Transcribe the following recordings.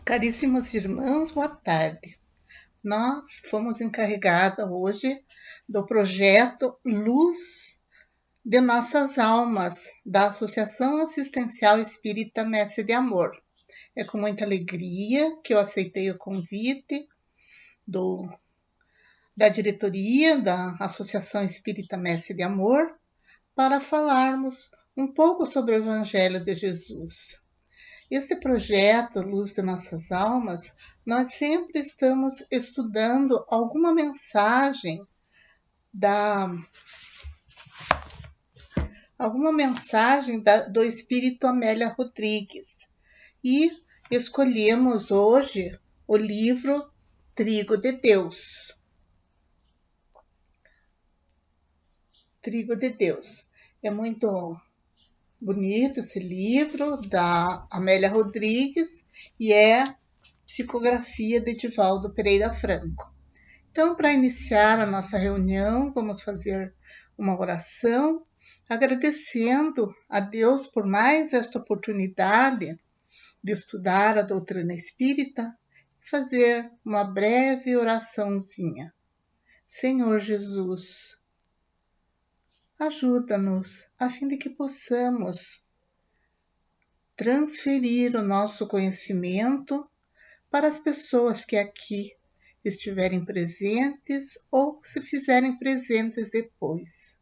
Caríssimos irmãos, boa tarde. Nós fomos encarregadas hoje do projeto Luz de Nossas Almas, da Associação Assistencial Espírita Messe de Amor. É com muita alegria que eu aceitei o convite da diretoria da Associação Espírita Messe de Amor para falarmos um pouco sobre o Evangelho de Jesus. Este projeto, Luz de Nossas Almas, nós sempre estamos estudando alguma mensagem do Espírito Amélia Rodrigues. E escolhemos hoje o livro Trigo de Deus. Trigo de Deus. É muito bonito esse livro da Amélia Rodrigues e é psicografia de Divaldo Pereira Franco. Então, para iniciar a nossa reunião, vamos fazer uma oração, agradecendo a Deus por mais esta oportunidade de estudar a doutrina espírita e fazer uma breve oraçãozinha. Senhor Jesus, ajuda-nos a fim de que possamos transferir o nosso conhecimento para as pessoas que aqui estiverem presentes ou se fizerem presentes depois.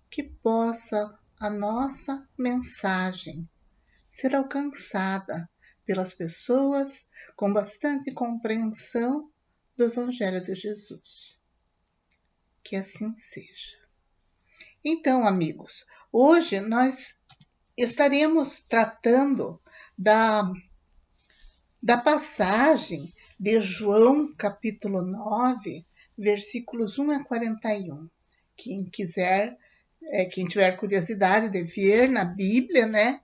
Que possa a nossa mensagem ser alcançada pelas pessoas com bastante compreensão do Evangelho de Jesus. Que assim seja. Então, amigos, hoje nós estaremos tratando da passagem de João, capítulo 9, versículos 1 a 41. Quem tiver curiosidade de ver na Bíblia, né,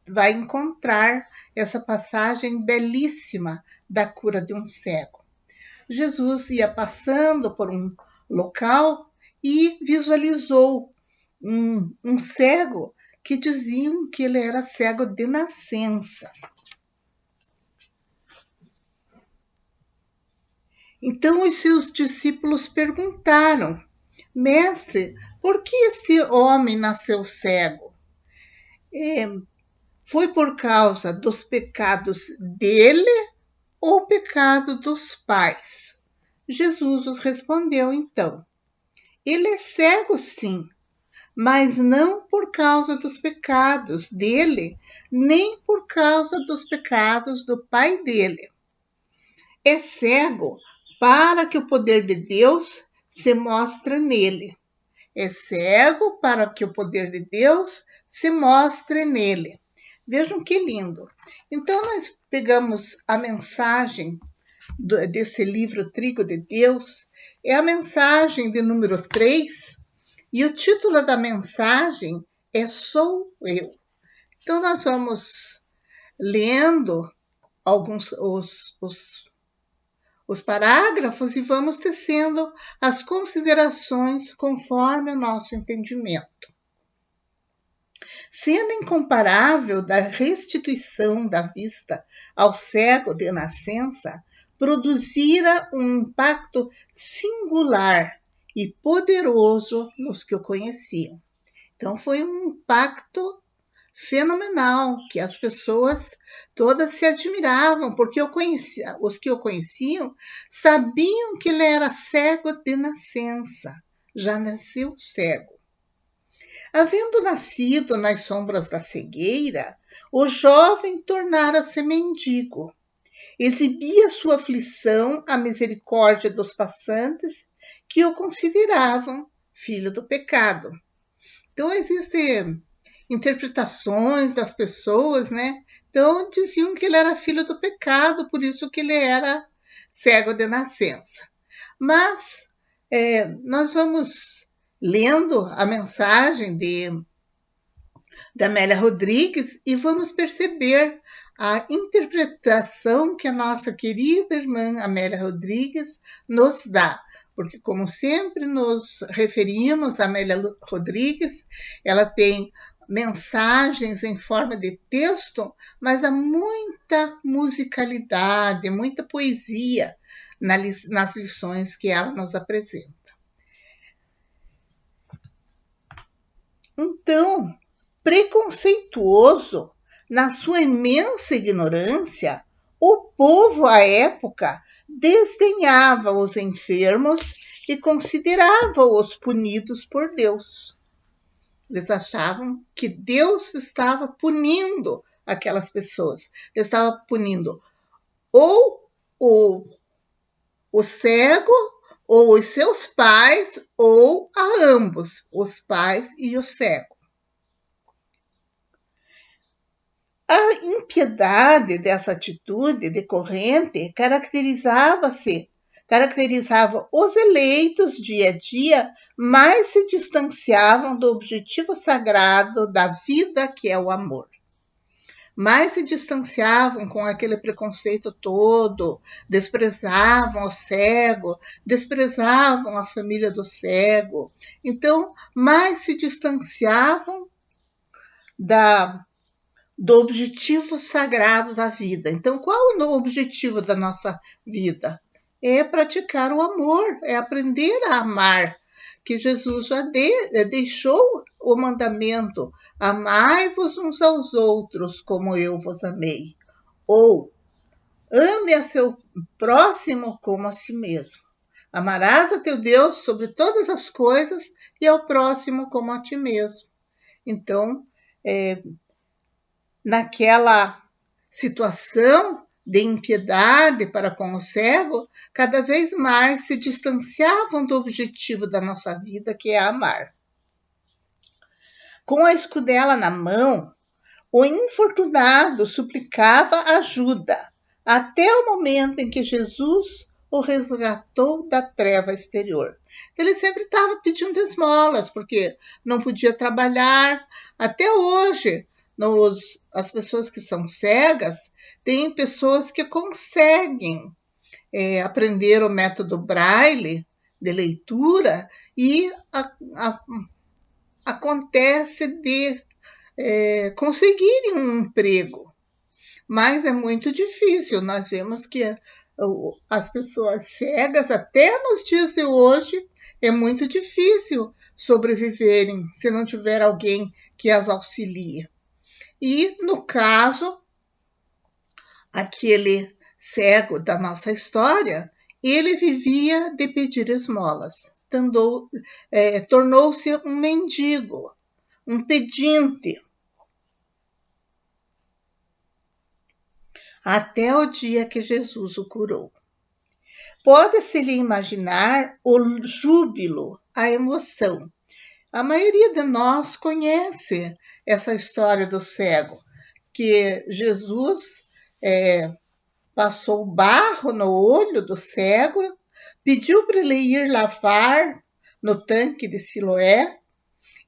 vai encontrar essa passagem belíssima da cura de um cego. Jesus ia passando por um local e visualizou um cego que diziam que ele era cego de nascença. Então os seus discípulos perguntaram: Mestre, por que este homem nasceu cego? Foi por causa dos pecados dele ou pecado dos pais? Jesus os respondeu então: ele é cego, sim, mas não por causa dos pecados dele, nem por causa dos pecados do pai dele. É cego para que o poder de Deus se mostre nele. É cego para que o poder de Deus se mostre nele. Vejam que lindo. Então, nós pegamos a mensagem desse livro Trigo de Deus, é a mensagem de número 3, e o título da mensagem é Sou Eu. Então, nós vamos lendo alguns os parágrafos e vamos tecendo as considerações conforme o nosso entendimento. Sendo incomparável da restituição da vista ao cego de nascença, produzira um impacto singular e poderoso nos que o conheciam. Então, foi um impacto fenomenal, que as pessoas todas se admiravam, porque os que o conheciam sabiam que ele era cego de nascença, já nasceu cego. Havendo nascido nas sombras da cegueira, o jovem tornara-se mendigo. Exibia sua aflição à misericórdia dos passantes que o consideravam filho do pecado. Então, existem interpretações das pessoas, né? Então, diziam que ele era filho do pecado, por isso que ele era cego de nascença. Mas nós vamos lendo a mensagem da Amélia Rodrigues e vamos perceber a interpretação que a nossa querida irmã Amélia Rodrigues nos dá. Porque, como sempre nos referimos a Amélia Rodrigues, ela tem mensagens em forma de texto, mas há muita musicalidade, muita poesia nas lições que ela nos apresenta. Então, preconceituoso, na sua imensa ignorância, o povo à época desdenhava os enfermos e considerava-os punidos por Deus. Eles achavam que Deus estava punindo aquelas pessoas. Ele estava punindo ou o cego, ou os seus pais, ou a ambos, os pais e o cego. A impiedade dessa atitude decorrente caracterizava os eleitos dia a dia, mais se distanciavam do objetivo sagrado da vida, que é o amor. Mais se distanciavam com aquele preconceito todo, desprezavam o cego, desprezavam a família do cego. Então, mais se distanciavam do objetivo sagrado da vida. Então, qual é o objetivo da nossa vida? É praticar o amor, é aprender a amar, que Jesus já deixou o mandamento: amai-vos uns aos outros como eu vos amei. Ou, ame a seu próximo como a si mesmo. Amarás a teu Deus sobre todas as coisas e ao próximo como a ti mesmo. Então, naquela situação de impiedade para com o cego, cada vez mais se distanciavam do objetivo da nossa vida, que é amar. Com a escudela na mão, o infortunado suplicava ajuda, até o momento em que Jesus o resgatou da treva exterior. Ele sempre estava pedindo esmolas, porque não podia trabalhar. Até hoje, as pessoas que são cegas, tem pessoas que conseguem aprender o método Braille de leitura e acontece de conseguirem um emprego. Mas é muito difícil. Nós vemos que as pessoas cegas, até nos dias de hoje, é muito difícil sobreviverem se não tiver alguém que as auxilie. E, no caso, aquele cego da nossa história, ele vivia de pedir esmolas. Tornou-se um mendigo, um pedinte. Até o dia que Jesus o curou. Pode-se-lhe imaginar o júbilo, a emoção. A maioria de nós conhece essa história do cego, que Jesus passou barro no olho do cego, pediu para ele ir lavar no tanque de Siloé,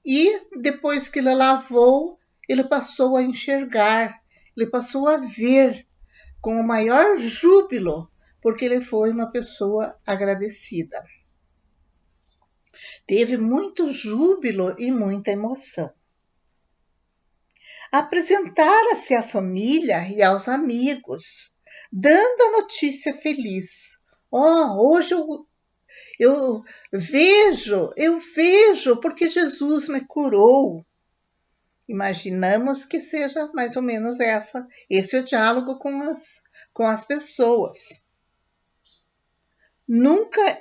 e depois que ele lavou, ele passou a enxergar, ele passou a ver com o maior júbilo, porque ele foi uma pessoa agradecida. Teve muito júbilo e muita emoção. Apresentara-se à família e aos amigos, dando a notícia feliz. Hoje eu vejo, porque Jesus me curou. Imaginamos que seja mais ou menos esse o diálogo com as pessoas.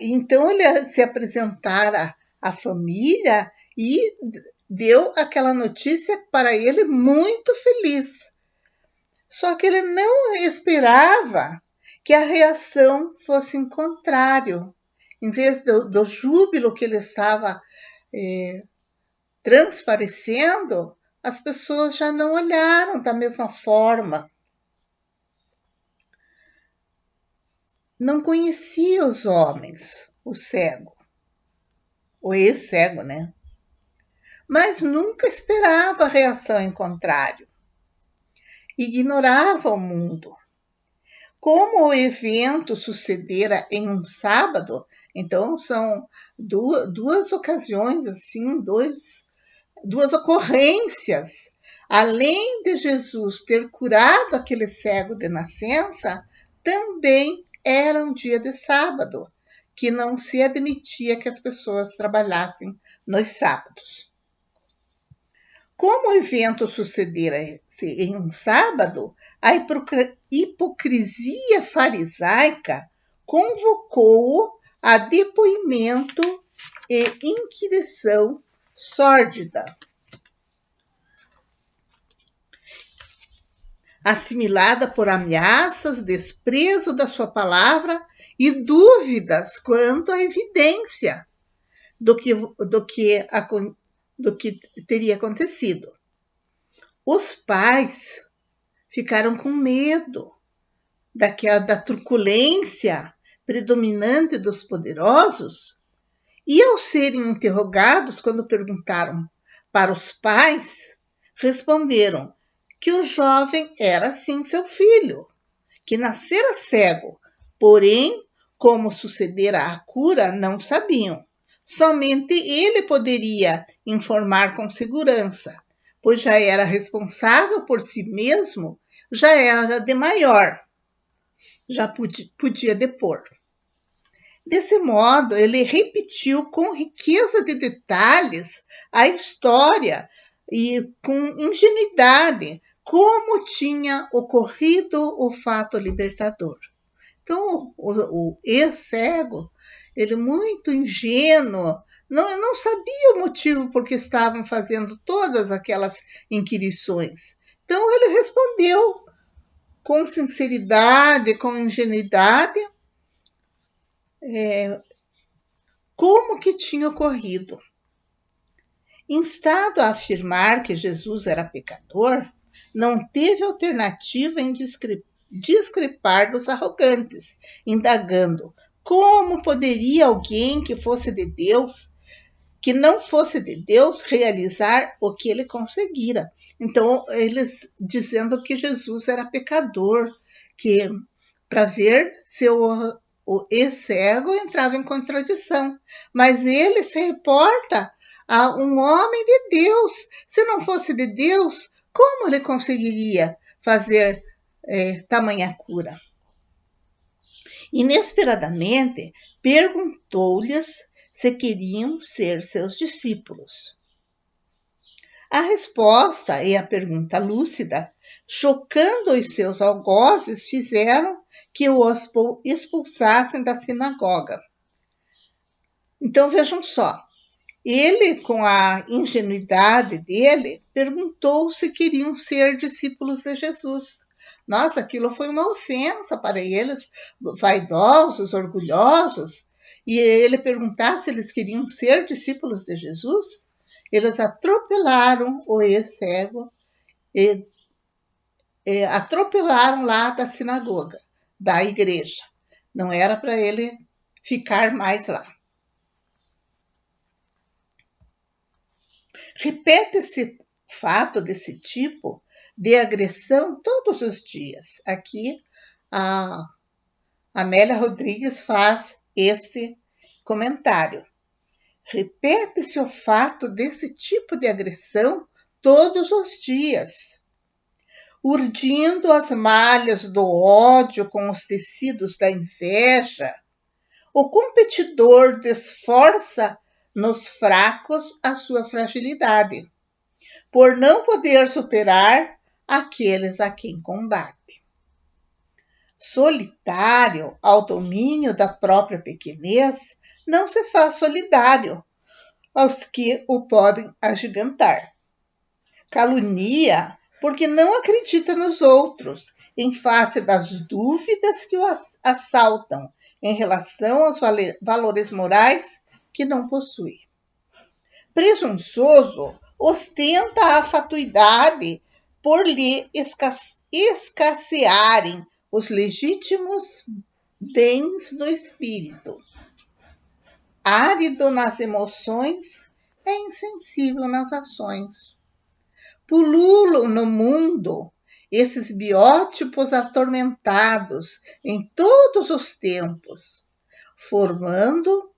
Então ele se apresentara à família e deu aquela notícia para ele muito feliz. Só que ele não esperava que a reação fosse em contrário. Em vez do júbilo que ele estava transparecendo, as pessoas já não olharam da mesma forma. Não conhecia os homens, o cego, o ex-cego, né? Mas nunca esperava a reação em contrário. Ignorava o mundo. Como o evento sucedera em um sábado, então são duas ocasiões, assim, dois duas ocorrências. Além de Jesus ter curado aquele cego de nascença, também era um dia de sábado, que não se admitia que as pessoas trabalhassem nos sábados. Como o evento sucedera-se em um sábado, a hipocrisia farisaica convocou-o a depoimento e inquirição sórdida, assimilada por ameaças, desprezo da sua palavra e dúvidas quanto à evidência do que teria acontecido. Os pais ficaram com medo da truculência predominante dos poderosos e, ao serem interrogados, quando perguntaram para os pais, responderam que o jovem era sim seu filho, que nascera cego, porém, como sucedera a cura, não sabiam. Somente ele poderia informar com segurança, pois já era responsável por si mesmo, já era de maior, já podia depor. Desse modo, ele repetiu com riqueza de detalhes a história e com ingenuidade como tinha ocorrido o fato libertador. Então, o ex-cego, ele muito ingênuo, não sabia o motivo por que estavam fazendo todas aquelas inquirições. Então, ele respondeu com sinceridade, com ingenuidade, como que tinha ocorrido. Instado a afirmar que Jesus era pecador, não teve alternativa em discrepar dos arrogantes, indagando como poderia alguém que fosse de Deus, que não fosse de Deus, realizar o que ele conseguira. Então, eles dizendo que Jesus era pecador, que para ver se o ex-cego entrava em contradição. Mas ele se reporta a um homem de Deus. Se não fosse de Deus, como ele conseguiria fazer tamanha cura? Inesperadamente, perguntou-lhes se queriam ser seus discípulos. A resposta e a pergunta lúcida, chocando os seus algozes, fizeram que o expulsassem da sinagoga. Então vejam só, ele, com a ingenuidade dele, perguntou se queriam ser discípulos de Jesus. Nossa, aquilo foi uma ofensa para eles, vaidosos, orgulhosos, e ele perguntar se eles queriam ser discípulos de Jesus. Eles atropelaram o ex-cego e atropelaram lá da sinagoga, da igreja. Não era para ele ficar mais lá. Repete-se fato desse tipo de agressão todos os dias. Aqui a Amélia Rodrigues faz este comentário. Repete-se o fato desse tipo de agressão todos os dias, urdindo as malhas do ódio com os tecidos da inveja. O competidor desforça nos fracos a sua fragilidade, por não poder superar aqueles a quem combate. Solitário ao domínio da própria pequenez, não se faz solidário aos que o podem agigantar. Calunia porque não acredita nos outros, em face das dúvidas que o assaltam em relação aos valores morais que não possui. Presunçoso ostenta a fatuidade por lhe escassearem os legítimos bens do espírito. Árido nas emoções, é insensível nas ações. Pululam no mundo esses biótipos atormentados em todos os tempos, formando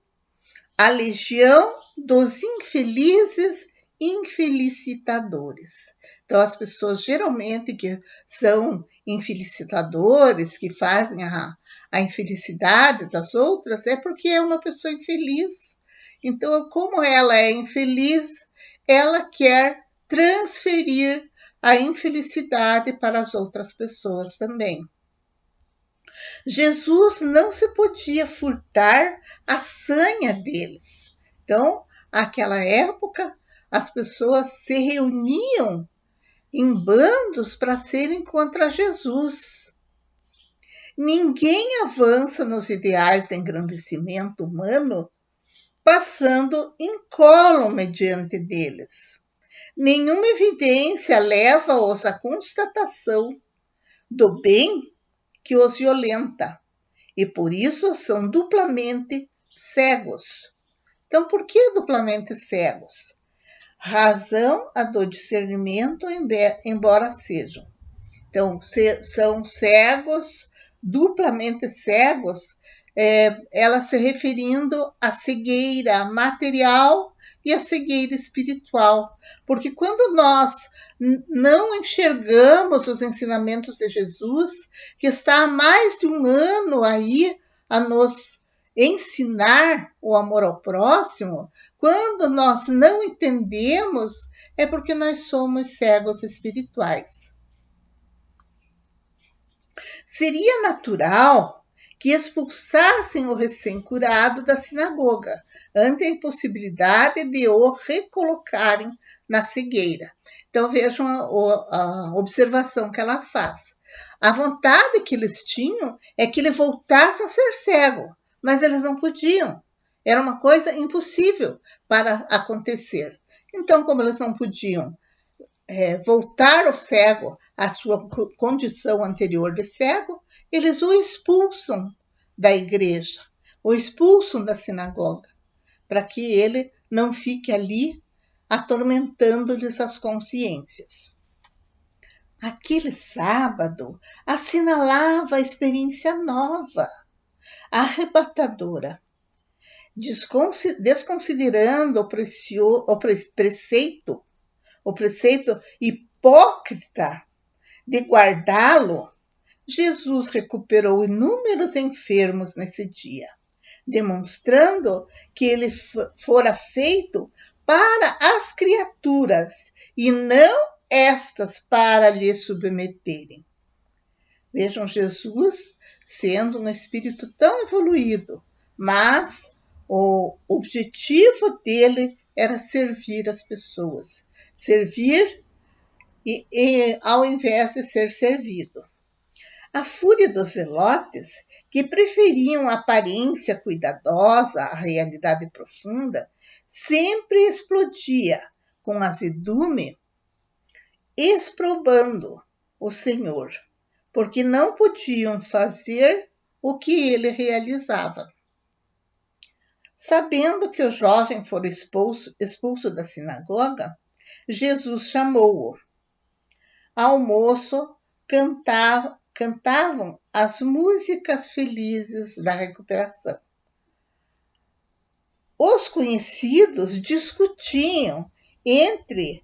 a legião dos infelizes infelicitadores. Então, as pessoas geralmente que são infelicitadores, que fazem a infelicidade das outras, é porque é uma pessoa infeliz. Então, como ela é infeliz, ela quer transferir a infelicidade para as outras pessoas também. Jesus não se podia furtar a sanha deles. Então, naquela época, as pessoas se reuniam em bandos para serem contra Jesus. Ninguém avança nos ideais de engrandecimento humano passando incólume diante deles. Nenhuma evidência leva-os à constatação do bem que os violenta, e por isso são duplamente cegos. Então, por que duplamente cegos? Razão a do discernimento, embora sejam. Então, são cegos, duplamente cegos, ela se referindo à cegueira material e à cegueira espiritual. Porque quando nós não enxergamos os ensinamentos de Jesus, que está há mais de um ano aí a nos ensinar o amor ao próximo, quando nós não entendemos, é porque nós somos cegos espirituais. Seria natural que expulsassem o recém-curado da sinagoga, ante a impossibilidade de o recolocarem na cegueira. Então vejam a observação que ela faz. A vontade que eles tinham é que ele voltasse a ser cego, mas eles não podiam. Era uma coisa impossível para acontecer. Então, como eles não podiam voltar o cego à sua condição anterior de cego, eles o expulsam da igreja, o expulsam da sinagoga, para que ele não fique ali atormentando-lhes as consciências. Aquele sábado assinalava a experiência nova, arrebatadora, desconsiderando o preceito hipócrita de guardá-lo. Jesus recuperou inúmeros enfermos nesse dia, demonstrando que ele fora feito para as criaturas e não estas para lhe submeterem. Vejam Jesus sendo um espírito tão evoluído, mas o objetivo dele era servir as pessoas, servir e ao invés de ser servido. A fúria dos zelotes, que preferiam a aparência cuidadosa à realidade profunda, sempre explodia com azedume, exprobando o Senhor, porque não podiam fazer o que ele realizava. Sabendo que o jovem fora expulso da sinagoga, Jesus chamou-o. Ao moço cantavam as músicas felizes da recuperação. Os conhecidos discutiam entre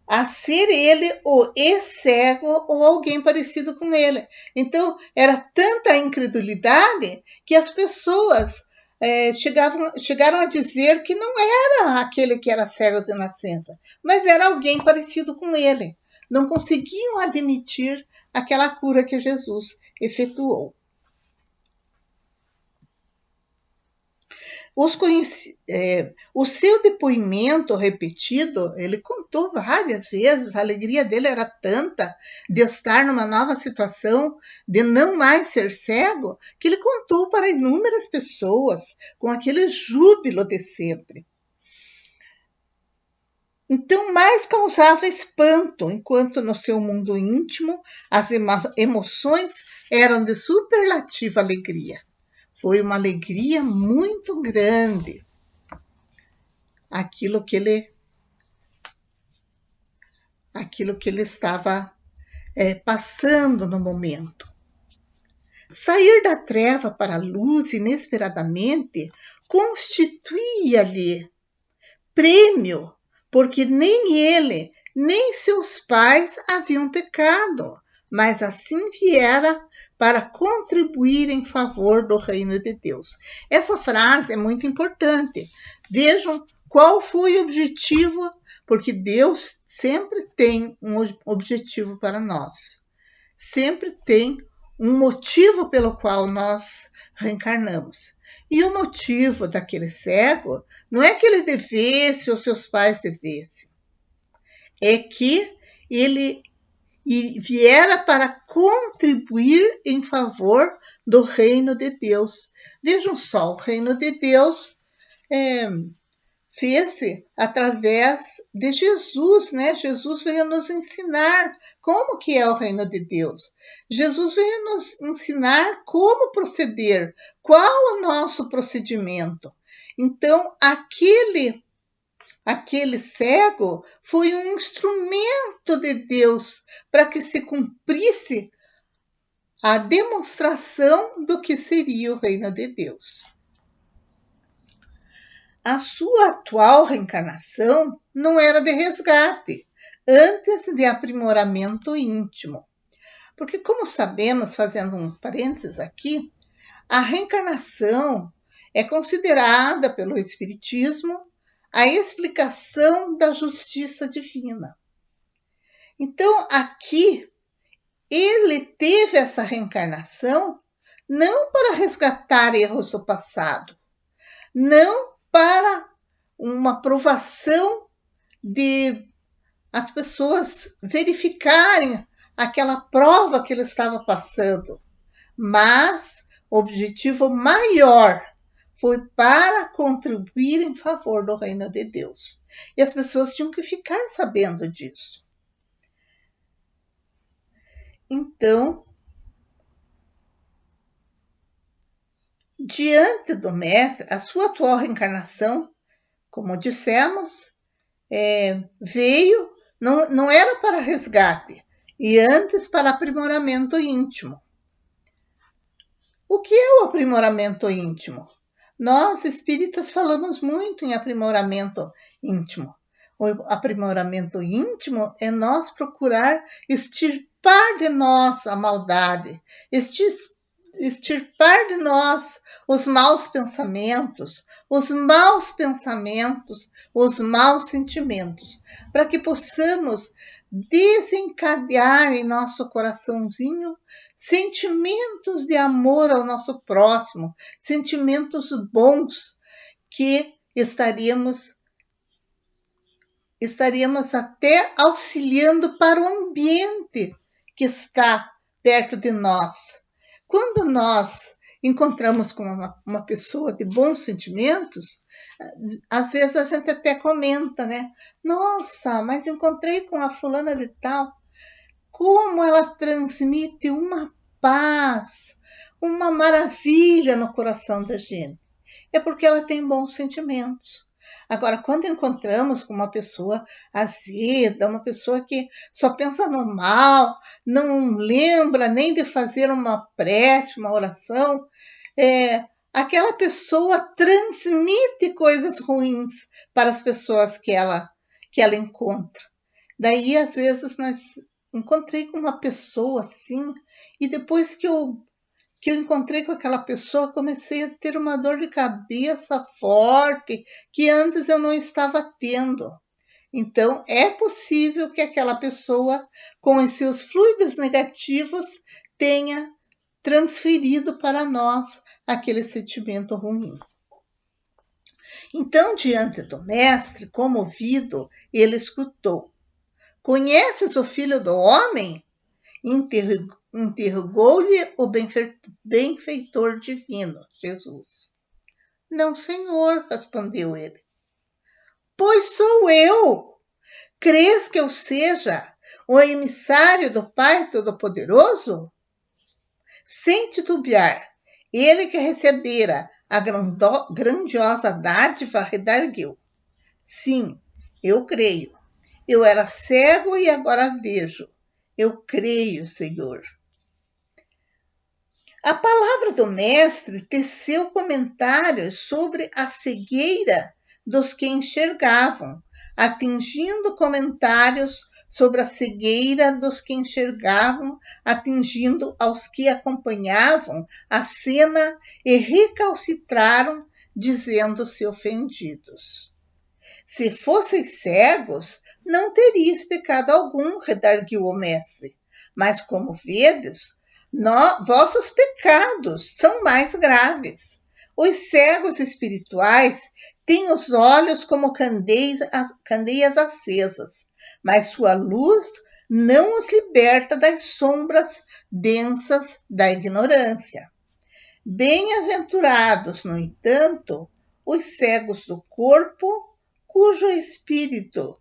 a ser ele o ex-cego ou alguém parecido com ele. Então, era tanta incredulidade que as pessoas chegaram a dizer que não era aquele que era cego de nascença, mas era alguém parecido com ele. Não conseguiam admitir aquela cura que Jesus efetuou. O seu depoimento repetido, ele contou várias vezes, a alegria dele era tanta de estar numa nova situação, de não mais ser cego, que ele contou para inúmeras pessoas, com aquele júbilo de sempre. Então, mais causava espanto, enquanto no seu mundo íntimo as emoções eram de superlativa alegria. Foi uma alegria muito grande aquilo que ele estava passando no momento. Sair da treva para a luz inesperadamente constituía-lhe prêmio, porque nem ele, nem seus pais haviam pecado, mas assim viera para contribuir em favor do reino de Deus. Essa frase é muito importante. Vejam qual foi o objetivo, porque Deus sempre tem um objetivo para nós. Sempre tem um motivo pelo qual nós reencarnamos. E o motivo daquele cego não é que ele devesse ou seus pais devessem. É que ele viera para contribuir em favor do reino de Deus. Vejam só, o reino de Deus fez-se através de Jesus, né? Jesus veio nos ensinar como que é o reino de Deus. Jesus veio nos ensinar como proceder, qual o nosso procedimento. Então, aquele cego foi um instrumento de Deus para que se cumprisse a demonstração do que seria o reino de Deus. A sua atual reencarnação não era de resgate, antes de aprimoramento íntimo. Porque, como sabemos, fazendo um parênteses aqui, a reencarnação é considerada pelo Espiritismo a explicação da justiça divina. Então, aqui, ele teve essa reencarnação não para resgatar erros do passado, não para uma provação de as pessoas verificarem aquela prova que ele estava passando, mas o objetivo maior foi para contribuir em favor do reino de Deus. E as pessoas tinham que ficar sabendo disso. Então, diante do Mestre, a sua atual reencarnação, como dissemos, veio, não era para resgate, e antes para aprimoramento íntimo. O que é o aprimoramento íntimo? Nós, espíritas, falamos muito em aprimoramento íntimo. O aprimoramento íntimo é nós procurar extirpar de nós a maldade, extirpar de nós os maus pensamentos, os maus sentimentos, para que possamos desencadear em nosso coraçãozinho sentimentos de amor ao nosso próximo, sentimentos bons que estaríamos até auxiliando para o ambiente que está perto de nós. Quando nós encontramos com uma pessoa de bons sentimentos, às vezes a gente até comenta, né? Nossa, mas encontrei com a fulana de tal. Como ela transmite uma paz, uma maravilha no coração da gente. É porque ela tem bons sentimentos. Agora, quando encontramos com uma pessoa azeda, uma pessoa que só pensa no mal, não lembra nem de fazer uma prece, uma oração, aquela pessoa transmite coisas ruins para as pessoas que ela encontra. Daí, às vezes, nós encontrei com uma pessoa assim, e depois que eu encontrei com aquela pessoa, comecei a ter uma dor de cabeça forte que antes eu não estava tendo. Então, é possível que aquela pessoa, com os seus fluidos negativos, tenha transferido para nós aquele sentimento ruim. Então, diante do mestre, comovido, ele escutou. Conheces o filho do homem? Interrogou-lhe o benfeitor divino, Jesus. Não, Senhor, respondeu ele. Pois sou eu. Crês que eu seja o emissário do Pai Todo-Poderoso? Sem titubear, ele que recebera a grandiosa dádiva redarguiu. Sim, eu creio. Eu era cego e agora vejo. Eu creio, Senhor. A palavra do mestre teceu comentários sobre a cegueira dos que enxergavam, atingindo comentários sobre a cegueira dos que enxergavam, atingindo aos que acompanhavam a cena e recalcitraram, dizendo-se ofendidos. Se fosseis cegos, não teríeis pecado algum, redarguiu o mestre. Mas como vedes, vossos pecados são mais graves. Os cegos espirituais têm os olhos como candeias acesas, mas sua luz não os liberta das sombras densas da ignorância. Bem-aventurados, no entanto, os cegos do corpo, cujo espírito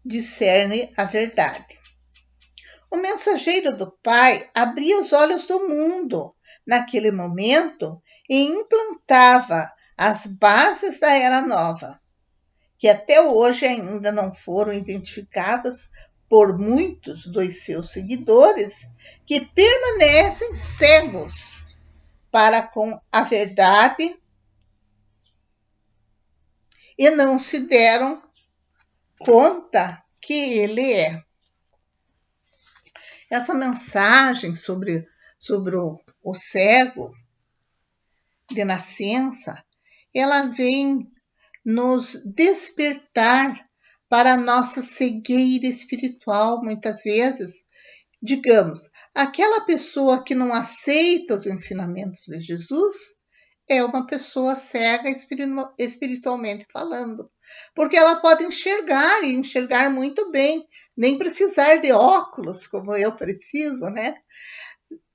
discerne a verdade. O mensageiro do Pai abria os olhos do mundo naquele momento e implantava as bases da Era Nova, que até hoje ainda não foram identificadas por muitos dos seus seguidores, que permanecem cegos para com a verdade e não se deram conta que ele é. Essa mensagem sobre o cego de nascença, ela vem nos despertar para a nossa cegueira espiritual, muitas vezes. Digamos, aquela pessoa que não aceita os ensinamentos de Jesus é uma pessoa cega espiritualmente falando, porque ela pode enxergar e enxergar muito bem, nem precisar de óculos, como eu preciso, né?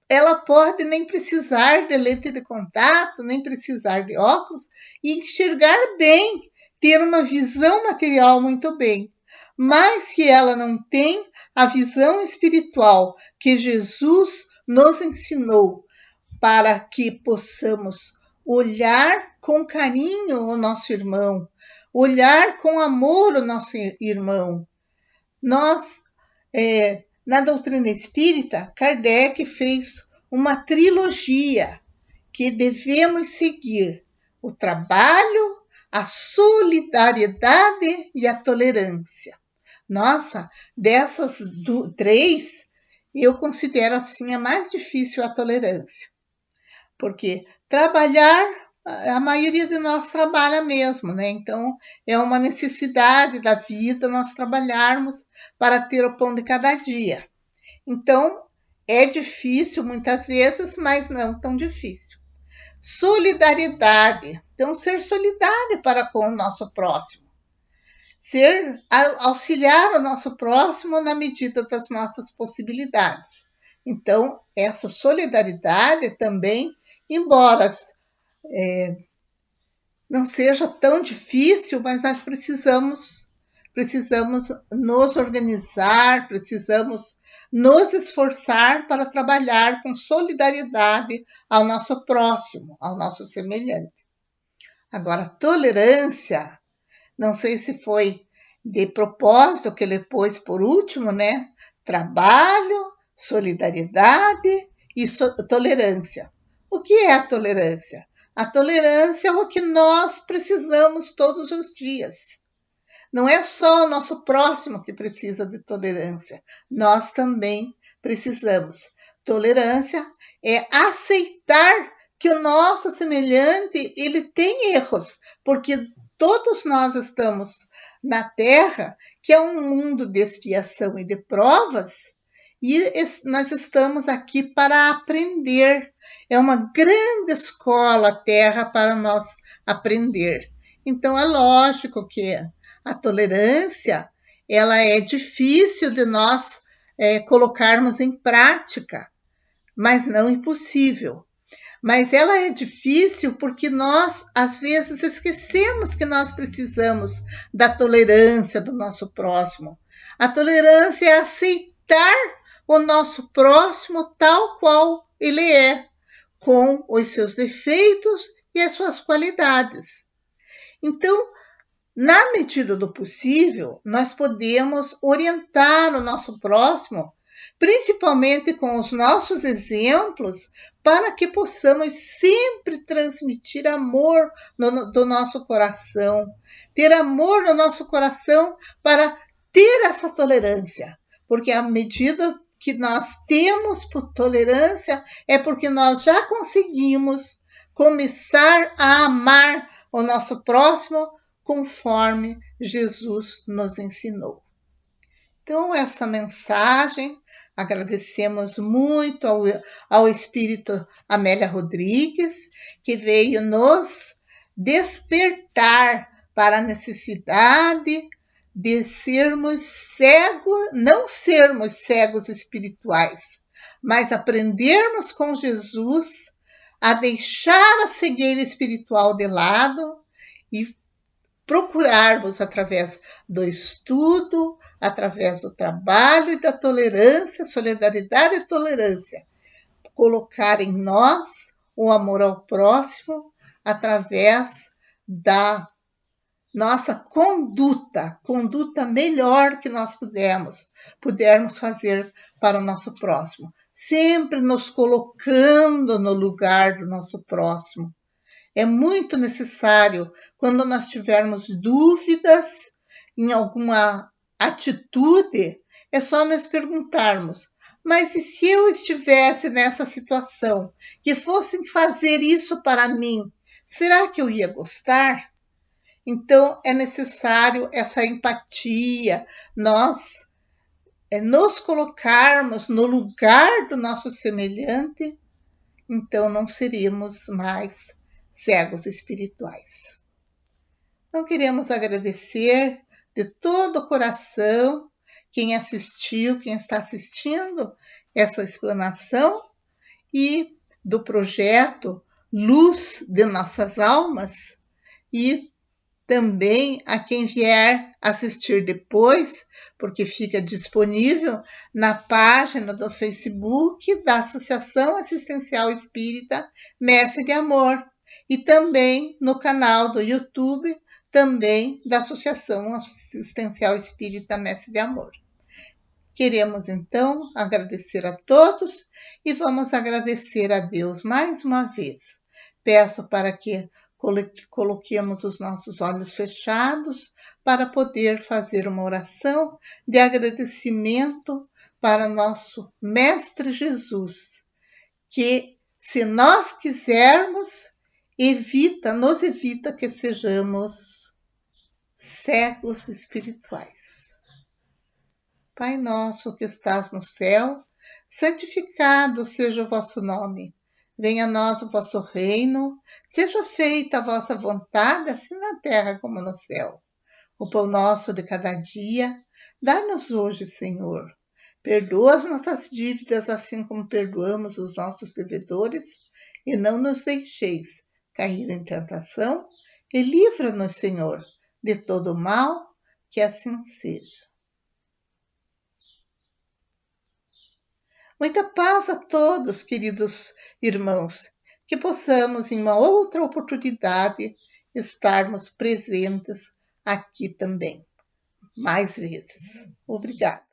Ela pode nem precisar de lente de contato, nem precisar de óculos e enxergar bem, ter uma visão material muito bem. Mas que ela não tem a visão espiritual que Jesus nos ensinou para que possamos olhar com carinho o nosso irmão, olhar com amor o nosso irmão. Nós, na doutrina espírita, Kardec fez uma trilogia que devemos seguir: o trabalho, a solidariedade e a tolerância. Nossa, dessas três, eu considero assim a mais difícil a tolerância. Porque trabalhar, a maioria de nós trabalha mesmo, né? Então, é uma necessidade da vida nós trabalharmos para ter o pão de cada dia. Então, é difícil muitas vezes, mas não tão difícil. Solidariedade. Então, ser solidário para com o nosso próximo. Auxiliar o nosso próximo na medida das nossas possibilidades. Então, essa solidariedade também, embora não seja tão difícil, mas nós precisamos nos organizar, precisamos nos esforçar para trabalhar com solidariedade ao nosso próximo, ao nosso semelhante. Agora, tolerância, não sei se foi de propósito que ele pôs por último, né? Trabalho, solidariedade e tolerância. O que é a tolerância? A tolerância é o que nós precisamos todos os dias. Não é só o nosso próximo que precisa de tolerância, nós também precisamos. Tolerância é aceitar que o nosso semelhante ele tem erros, porque todos nós estamos na Terra, que é um mundo de expiação e de provas, e nós estamos aqui para aprender. É uma grande escola a Terra para nós aprender. Então, é lógico que a tolerância, ela é difícil de nós colocarmos em prática, mas não impossível. Mas ela é difícil porque nós, às vezes, esquecemos que nós precisamos da tolerância do nosso próximo. A tolerância é aceitar o nosso próximo tal qual ele é, com os seus defeitos e as suas qualidades. Então, na medida do possível, nós podemos orientar o nosso próximo principalmente com os nossos exemplos, para que possamos sempre transmitir amor do nosso coração, ter amor no nosso coração para ter essa tolerância, porque à medida que nós temos por tolerância é porque nós já conseguimos começar a amar o nosso próximo conforme Jesus nos ensinou. Então, essa mensagem, agradecemos muito ao Espírito Amélia Rodrigues, que veio nos despertar para a necessidade de sermos cegos, não sermos cegos espirituais, mas aprendermos com Jesus a deixar a cegueira espiritual de lado e procurarmos, através do estudo, através do trabalho e da tolerância, solidariedade e tolerância, colocar em nós o amor ao próximo através da nossa conduta melhor que nós pudermos fazer para o nosso próximo, sempre nos colocando no lugar do nosso próximo. É muito necessário, quando nós tivermos dúvidas em alguma atitude, é só nós perguntarmos: mas e se eu estivesse nessa situação, que fossem fazer isso para mim, será que eu ia gostar? Então, é necessário essa empatia, nós nos colocarmos no lugar do nosso semelhante, então não seríamos mais cegos espirituais. Então, queremos agradecer de todo o coração quem assistiu, quem está assistindo essa explanação e do projeto Luz de Nossas Almas, e também a quem vier assistir depois, porque fica disponível na página do Facebook da Associação Assistencial Espírita Messe de Amor e também no canal do YouTube também da Associação Assistencial Espírita Messe de Amor. Queremos então agradecer a todos e vamos agradecer a Deus mais uma vez. Peço para que coloquemos os nossos olhos fechados para poder fazer uma oração de agradecimento para nosso Mestre Jesus, que, se nós quisermos, nos evita que sejamos cegos espirituais. Pai nosso que estás no céu, santificado seja o vosso nome. Venha a nós o vosso reino, seja feita a vossa vontade, assim na terra como no céu. O pão nosso de cada dia, dá-nos hoje, Senhor. Perdoa as nossas dívidas, assim como perdoamos os nossos devedores, e não nos deixeis cair em tentação, e livra-nos, Senhor, de todo mal, que assim seja. Muita paz a todos, queridos irmãos, que possamos, em uma outra oportunidade, estarmos presentes aqui também, mais vezes. Obrigada.